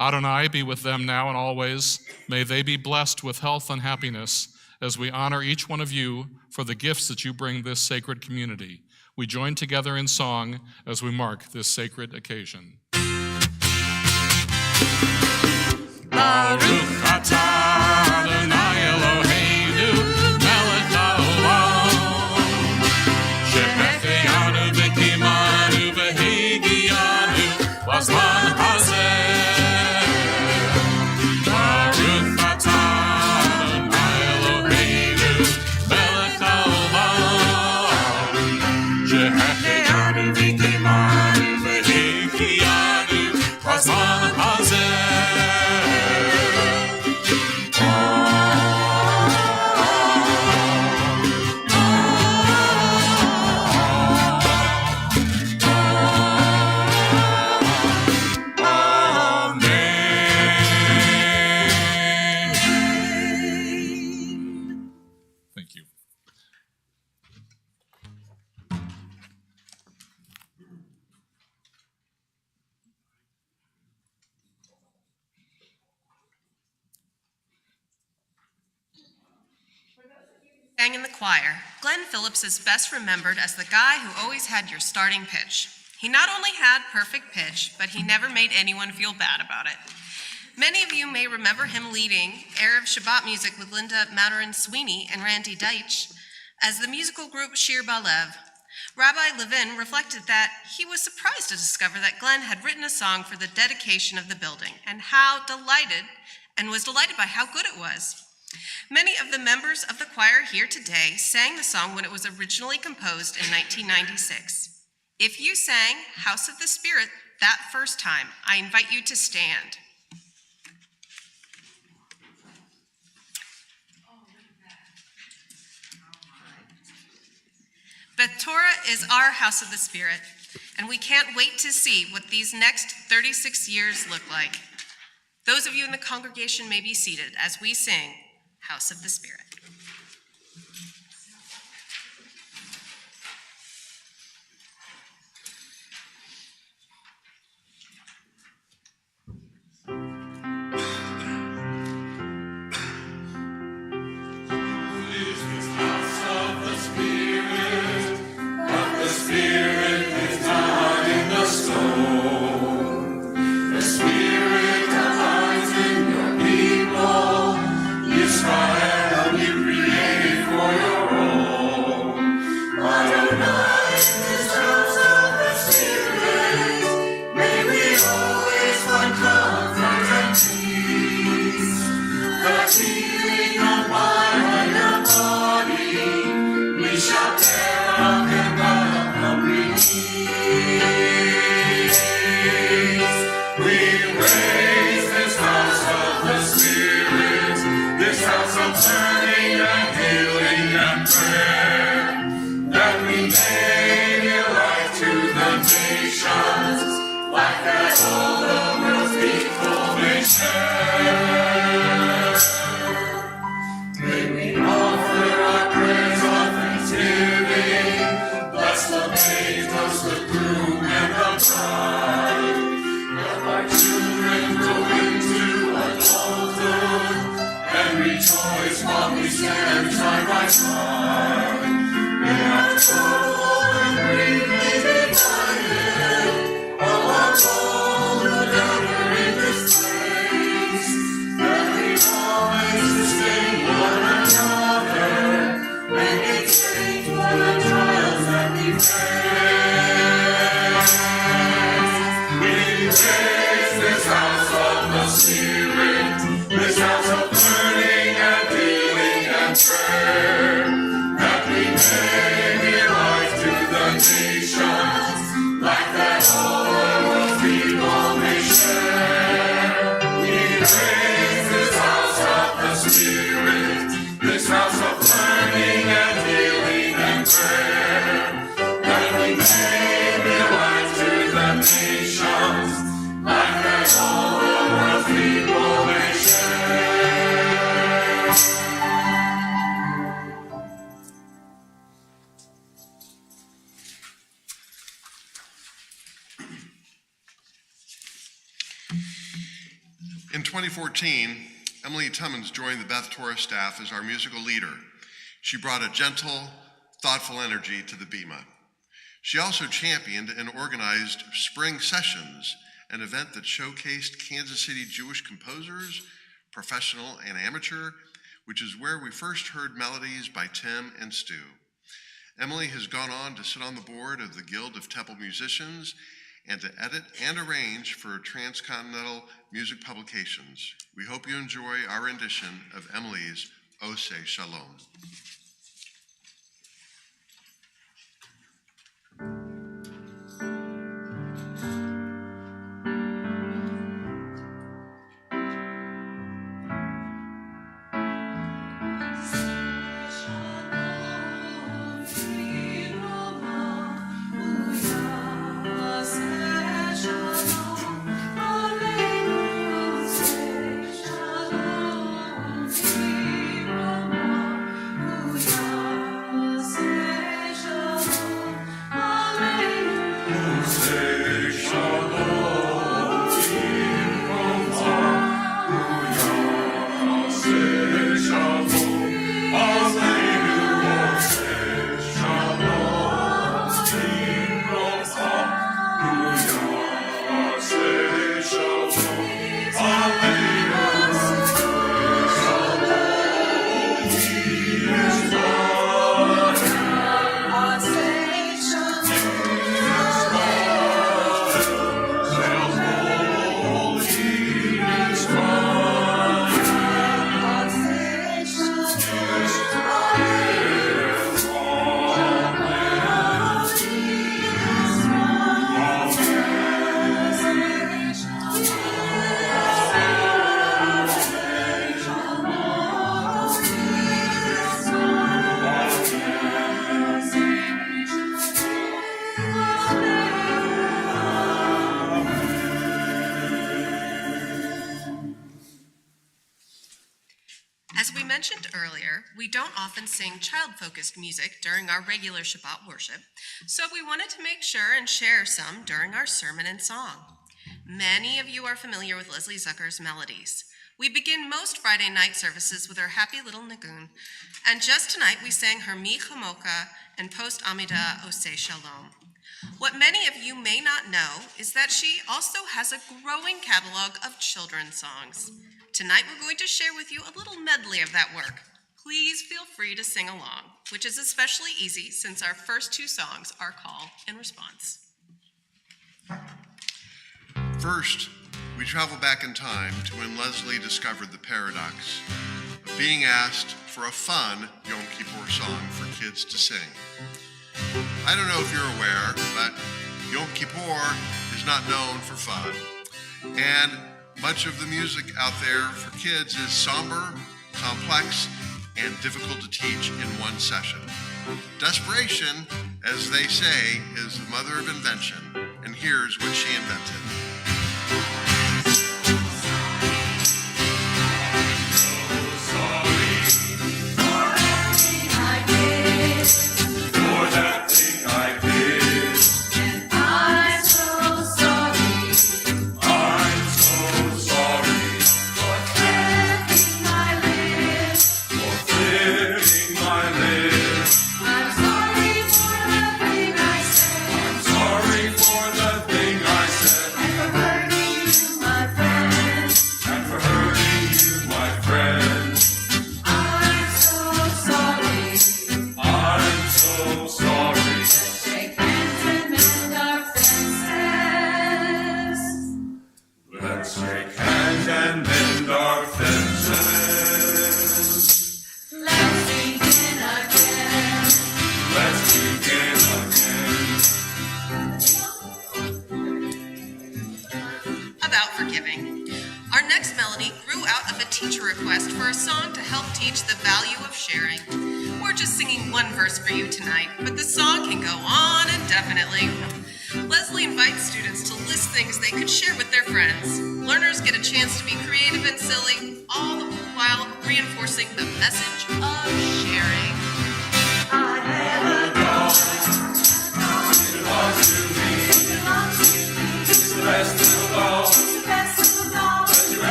Adonai be with them now and always. May they be blessed with health and happiness as we honor each one of you for the gifts that you bring this sacred community. We join together in song as we mark this sacred occasion. Baruch atah Adonai Eloheinu melech haolam והחיינו ותימנו והחיינו בזמן הזה. Thank you. Sang in the choir, Glenn Phillips is best remembered as the guy who always had your starting pitch. He not only had perfect pitch, but he never made anyone feel bad about it. Many of you may remember him leading Erev Shabbat music with Linda Maturin-Sweeney and Randy Deitch as the musical group Shirah. Rabbi Levin reflected that he was surprised to discover that Glenn had written a song for the dedication of the building and was delighted by how good it was. Many of the members of the choir here today sang the song when it was originally composed in 1996. If you sang House of the Spirit that first time, I invite you to stand. Beth Torah is our House of the Spirit, and we can't wait to see what these next 36 years look like. Those of you in the congregation may be seated as we sing House of the Spirit. In 2014, Emily Tummins joined the Beth Torah staff as our musical leader. She brought a gentle, thoughtful energy to the Bima. She also championed and organized Spring Sessions, an event that showcased Kansas City Jewish composers, professional and amateur, which is where we first heard melodies by Tim and Stu. Emily has gone on to sit on the board of the Guild of Temple Musicians and to edit and arrange for Transcontinental Music Publications. We hope you enjoy our rendition of Emily's Oseh Shalom. mentioned earlier, we don't often sing child-focused music during our regular Shabbat worship, so we wanted to make sure and share some during our sermon and song. Many of you are familiar with Leslie Zucker's melodies. We begin most Friday night services with her happy little nigun, and just tonight we sang her Mi Chamoka and Post Amida Oseh Shalom. What many of you may not know is that she also has a growing catalog of children's songs. Tonight we're going to share with you a little medley of that work. Please feel free to sing along, which is especially easy since our first two songs are call and response. First, we travel back in time to when Leslie discovered the paradox of being asked for a fun Yom Kippur song for kids to sing. I don't know if you're aware, but Yom Kippur is not known for fun. And much of the music out there for kids is somber, complex, and difficult to teach in one session. Desperation, as they say, is the mother of invention, and here's what she invented.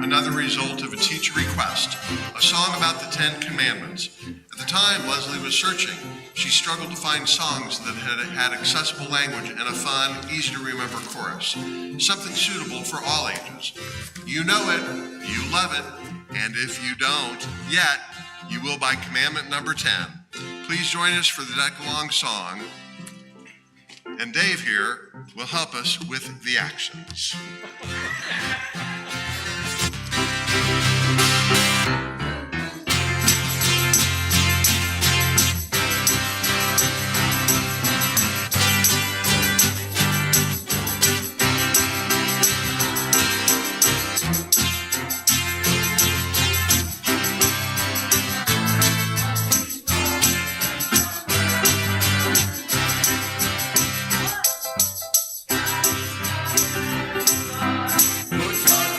Another result of a teacher request, a song about the 10 Commandments. At the time Leslie was searching, she struggled to find songs that had accessible language and a fun, easy to remember chorus, something suitable for all ages. You know it, you love it, and if you don't yet, you will by commandment number 10. Please join us for the Decalogue song, and Dave here will help us with the actions. Put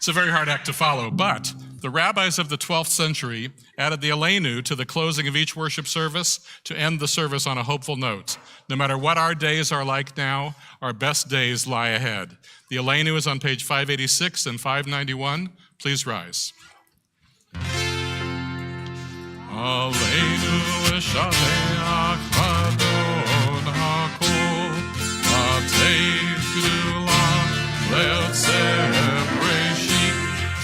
It's a very hard act to follow, but the rabbis of the 12th century added the Aleinu to the closing of each worship service to end the service on a hopeful note. No matter what our days are like now, our best days lie ahead. The Aleinu is on page 586 and 591. Please rise. Aleinu l'shabeach v'adon hakol, v'tei gdula le'otzeh breshit,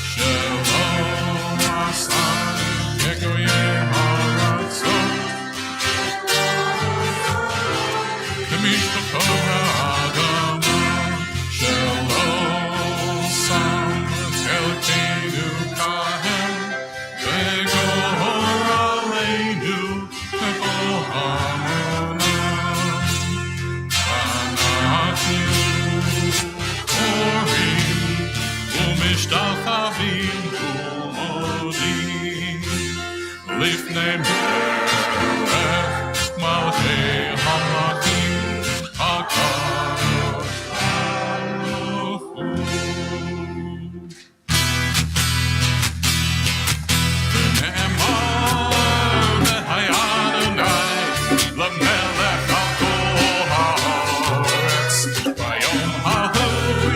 shalom asanu kegoyeh haratzot, k'mishpachot ha'adama, shalom sam chelkeinu kahem, v'gor aleinu k'kol hamonam, v'anachnu korim u'mishtachavim u'modim lifnei melech malchei hamlachim hakadosh baruch hu. V'ne'emar v'hayad Adonai l'melech al kol haaretz, v'yom hahu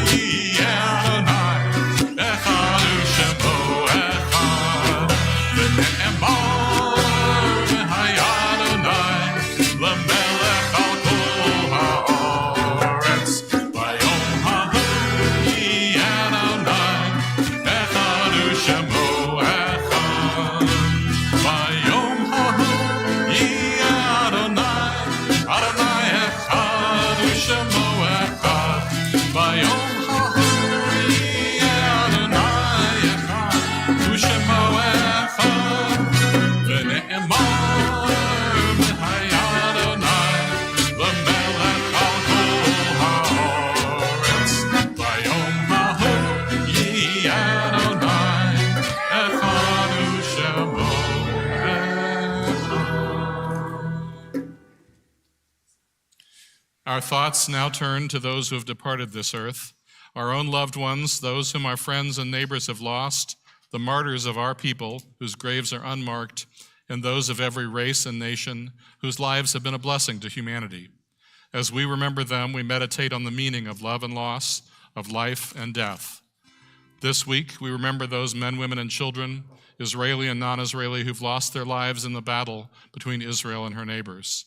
yiyeh Adonai echad u'shemo echad. V'ne'emar v'hayad Adonai l'melech al kol haaretz, v'yom hahu yiyeh Adonai echad u'shemo echad. V'yom hahu yiyeh Adonai, Adonai echad u'shemo echad. V'yom hahu yiyeh Adonai echad u'shemo echad. V'ne'emar v'hayad Adonai l'melech al kol haaretz, v'yom hahu yiyeh Adonai echad u'shemo echad. Our thoughts now turn to those who have departed this earth, our own loved ones, those whom our friends and neighbors have lost, the martyrs of our people whose graves are unmarked, and those of every race and nation whose lives have been a blessing to humanity. As we remember them, we meditate on the meaning of love and loss, of life and death. This week, we remember those men, women, and children, Israeli and non-Israeli, who've lost their lives in the battle between Israel and her neighbors.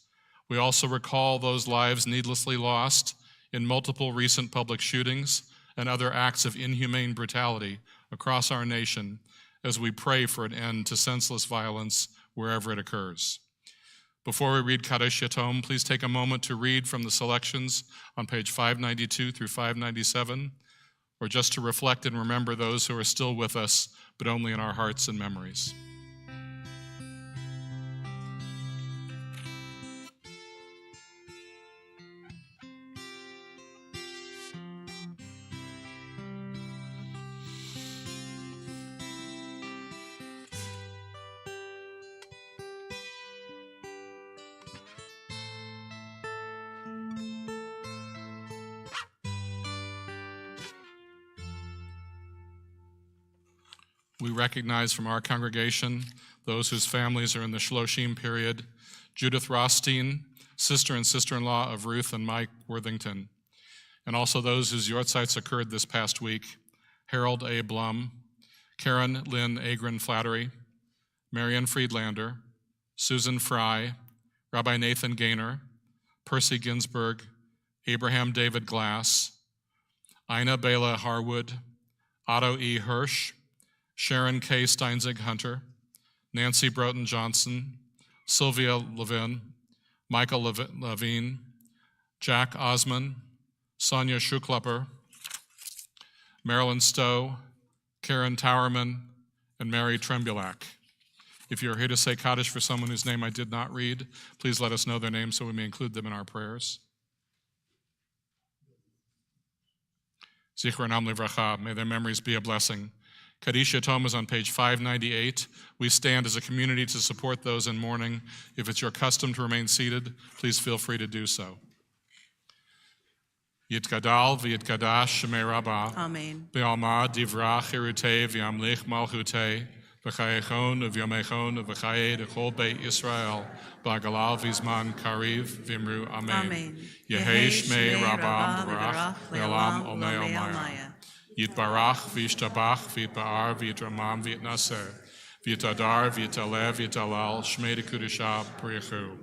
We also recall those lives needlessly lost in multiple recent public shootings and other acts of inhumane brutality across our nation as we pray for an end to senseless violence wherever it occurs. Before we read Kadesh Yatom, please take a moment to read from the selections on page 592 through 597, or just to reflect and remember those who are still with us, but only in our hearts and memories. We recognize from our congregation those whose families are in the Shloshim period: Judith Rothstein, sister and sister-in-law of Ruth and Mike Worthington, and also those whose yortzites occurred this past week: Harold A. Blum, Karen Lynn Agron Flattery, Marian Friedlander, Susan Fry, Rabbi Nathan Gaynor, Percy Ginsburg, Abraham David Glass, Ina Bela Harwood, Otto E. Hirsch, Sharon K. Steinzig Hunter, Nancy Broughton Johnson, Sylvia Levin, Michael Levine, Jack Osman, Sonia Schuklupper, Marilyn Stowe, Karen Towerman, and Mary Trembulac. If you're here to say Kaddish for someone whose name I did not read, please let us know their name so we may include them in our prayers. Zichronam Livracha, may their memories be a blessing. Kaddish Yatom is on page 598. We stand as a community to support those in mourning. If it's your custom to remain seated, please feel free to do so. Yitgadal v'yitgadash shemei Rabbah. Amen. Be'alma divra chirutei v'yamlich malchutei. V'chayechon v'yamechon v'chaye dechol beit Yisrael. B'agalal v'zman kariv v'imru amen. Amen. Yehei shmei Rabbah b'barach le'olam olnei olmaya. Yitbarach v'yishtabach v'yitba'ar v'yitramam v'yitnaser. V'yitadar v'yitalev v'yitalal shmei dekudusha p'richu.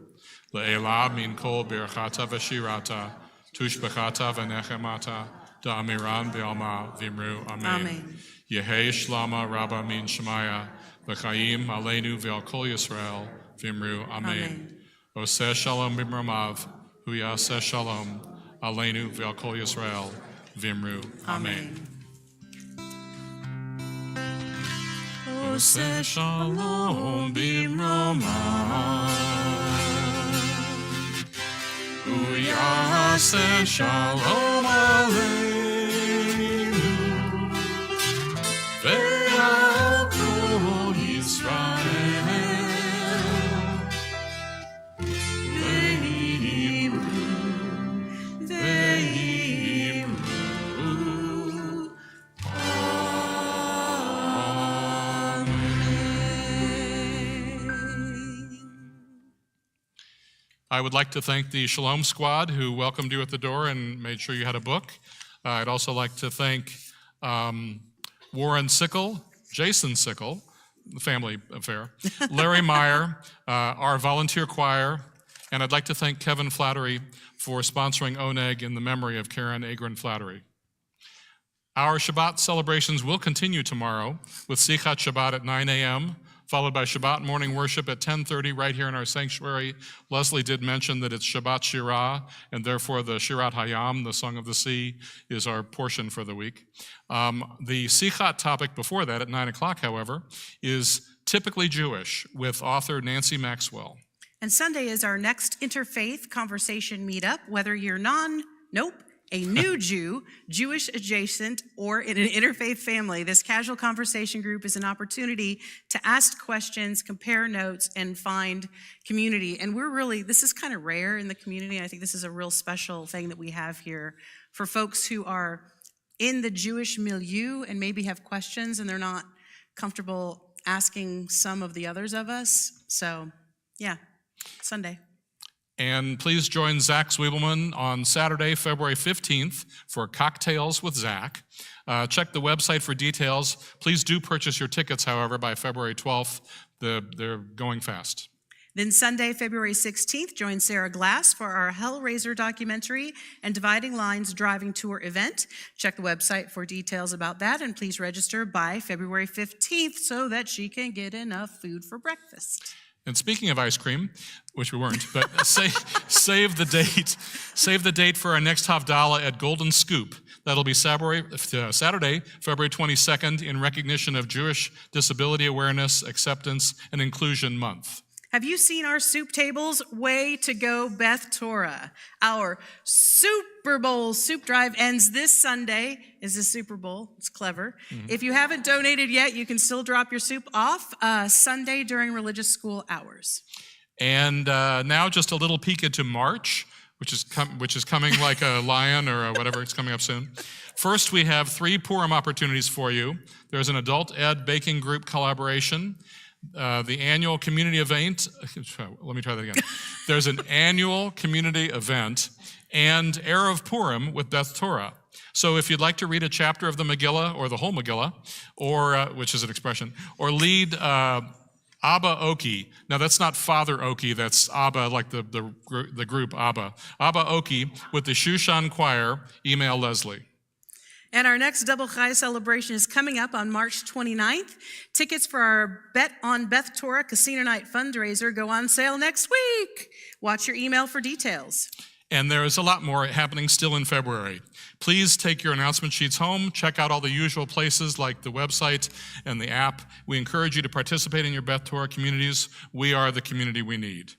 Le'ela min kol birchata v'shirata. Tushbechata v'nechemata. Da'amiran be'alma v'imru amen. Amen. Yehei shlama rabba min shemaya. V'chaim aleinu v'al kol Yisrael v'imru amen. Oseh shalom b'mramav. Hu yaseh shalom aleinu v'al kol Yisrael v'imru amen. Oseh shalom b'mramav. Hu yaseh shalom aleinu ve'al kol Yisrael ve'imru I would like to thank the Shalom Squad who welcomed you at the door and made sure you had a book. I'd also like to thank Warren Sickle, Jason Sickle, the family affair, Larry Meyer, our volunteer choir, and I'd like to thank Kevin Flattery for sponsoring Oneg in the memory of Karen Agron Flattery. Our Shabbat celebrations will continue tomorrow with Sichat Shabbat at 9 a.m., followed by Shabbat morning worship at 10:30 right here in our sanctuary. Leslie did mention that it's Shabbat Shirah, and therefore the Shirat Hayam, the Song of the Sea, is our portion for the week. The Sichat topic before that at 9 o'clock, however, is typically Jewish with author Nancy Maxwell. And Sunday is our next interfaith conversation meetup, whether you're a new Jew, Jewish adjacent, or in an interfaith family. This casual conversation group is an opportunity to ask questions, compare notes, and find community. And this is kind of rare in the community. I think this is a real special thing that we have here for folks who are in the Jewish milieu and maybe have questions and they're not comfortable asking some of the others of us. So, yeah, Sunday. And please join Zach Zwiebelman on Saturday, February 15th for Cocktails with Zach. Check the website for details. Please do purchase your tickets, however, by February 12th. They're going fast. Then Sunday, February 16th, join Sarah Glass for our Hellraiser documentary and Dividing Lines driving tour event. Check the website for details about that, and please register by February 15th so that she can get enough food for breakfast. And speaking of ice cream, which we weren't, but save the date. Save the date for our next Havdalah at Golden Scoop. That'll be Saturday, February 22nd, in recognition of Jewish Disability Awareness, Acceptance, and Inclusion Month. Have you seen our soup tables? Way to go, Beth Torah. Our Super Bowl soup drive ends this Sunday. Is the Super Bowl. It's clever. Mm-hmm. If you haven't donated yet, you can still drop your soup off Sunday during religious school hours. And now just a little peek into March, which is coming like a lion or whatever. It's coming up soon. First, we have 3 Purim opportunities for you. There's an adult ed baking group collaboration. The annual community event, let me try that again. There's an annual community event and Erev Purim with Beth Torah. So if you'd like to read a chapter of the Megillah or the whole Megillah, or which is an expression, or lead Abba Oki. Now that's not Father Oki, that's Abba, like the group Abba. Abba Oki with the Shushan Choir, email Leslie. And our next Double Chai celebration is coming up on March 29th. Tickets for our Bet on Beth Torah Casino Night fundraiser go on sale next week. Watch your email for details. And there is a lot more happening still in February. Please take your announcement sheets home. Check out all the usual places like the website and the app. We encourage you to participate in your Beth Torah communities. We are the community we need.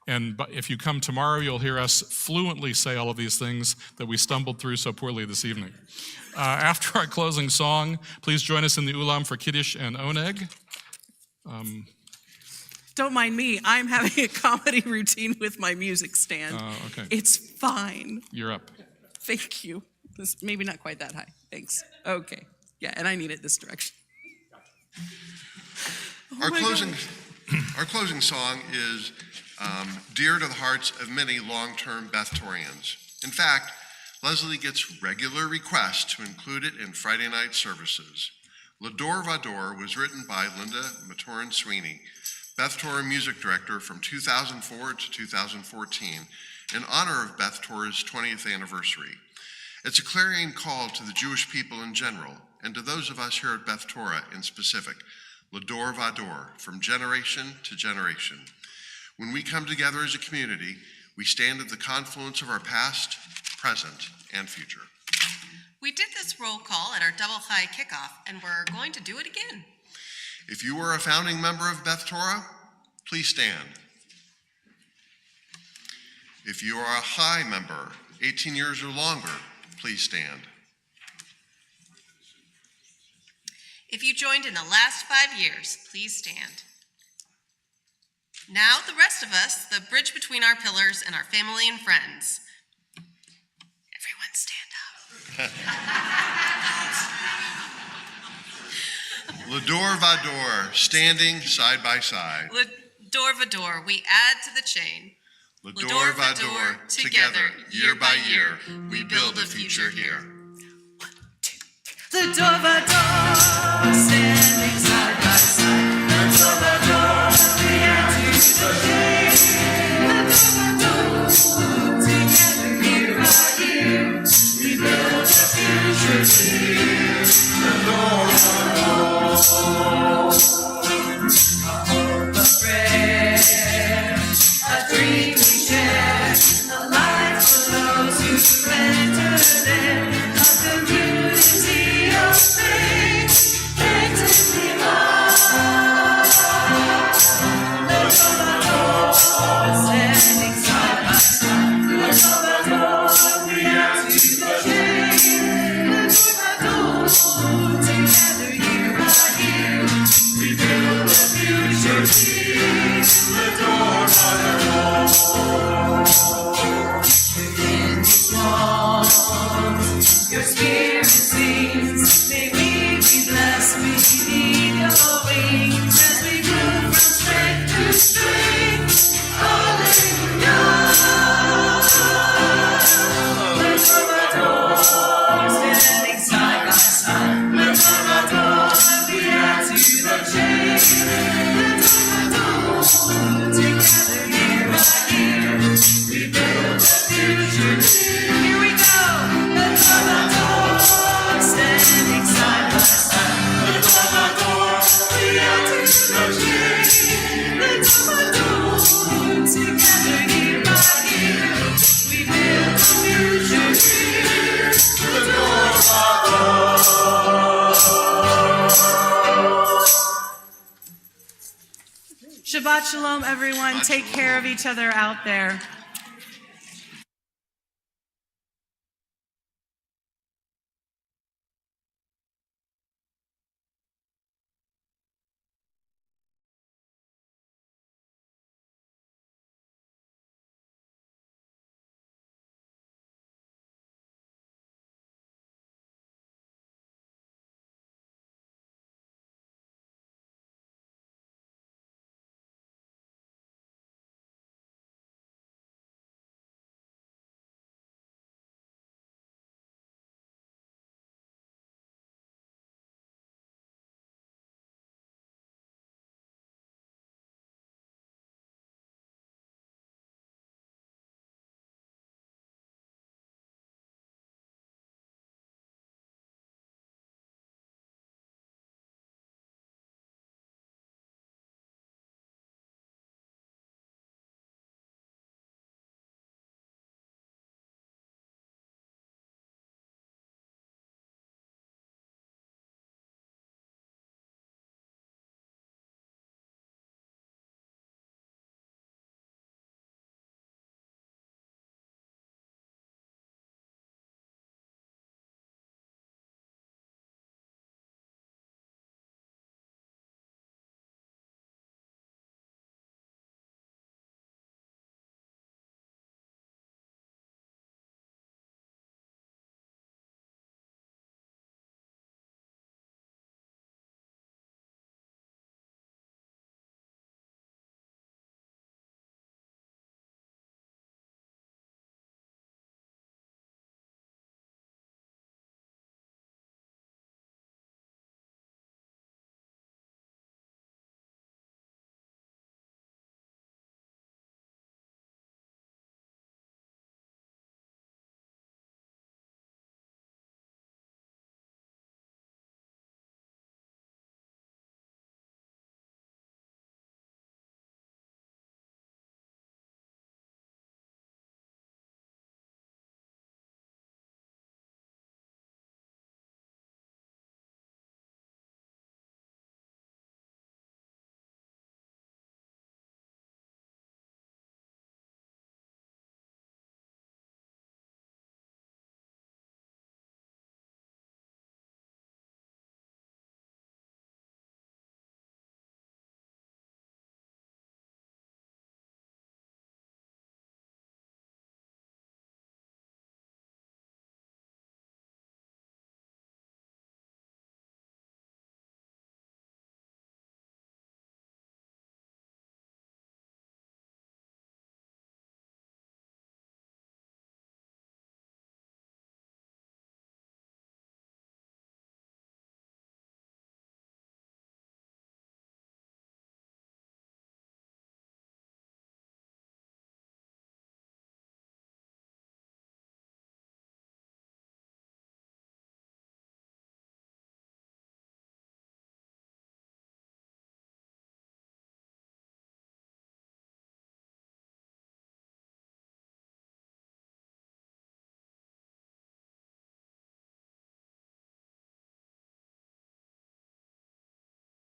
And if you come tomorrow, you'll hear us fluently say all of these things that we stumbled through so poorly this evening. After our closing song, please join us in the Ulam for Kiddush and Oneg. Don't mind me. I'm having a comedy routine with my music stand. Okay. It's fine. You're up. Thank you. This, maybe not quite that high. Thanks. Okay. Yeah, and I need it this direction. Our closing song is dear to the hearts of many long-term Beth Torians. In fact, Leslie gets regular requests to include it in Friday night services. L'Adore Vador was written by Linda Matoran Sweeney, Beth Torah music director from 2004 to 2014, in honor of Beth Torah's 20th anniversary. It's a clarion call to the Jewish people in general, and to those of us here at Beth Torah in specific, L'Adore Vador, from generation to generation. When we come together as a community, we stand at the confluence of our past, present, and future. We did this roll call at our Double High kickoff, and we're going to do it again. If you are a founding member of Beth Torah, please stand. If you are a High member, 18 years or longer, please stand. If you joined in the last 5 years, please stand. Now, the rest of us, the bridge between our pillars and our family and friends. Everyone stand up. L'Adore Vador, standing side by side. L'Adore Vador, we add to the chain. L'Adore Vador, together, year by year, we build a future here. L'Adore Vador, standing side by side. L'Adore Vador, we add to the chain. L'Adore Vador, together, year by year, we build a future here. L'Adore Vador, a hope, a prayer, a dream we share, a life for those who surrender there, a community of faith, actively love. L'Adore Vador, standing side by side. L'Adore Vador, we add to the chain. L'Adore Vador, together year by year, we build a future here. L'Adore Vador. Within these walls, your spirit sings. May we be blessed beneath your wings as we move from strength to strength. Hallelujah. L'Adore Vador, standing side by side. L'Adore Vador, we add to the chain. L'Adore Vador, together year by year, we build a future here. Here we go. L'Adore Vador, standing side by side. L'Adore Vador, we add to the chain. L'Adore Vador, together year by year, we build a future here. L'Adore Vador. Shabbat Shalom, everyone. Take care of each other out there.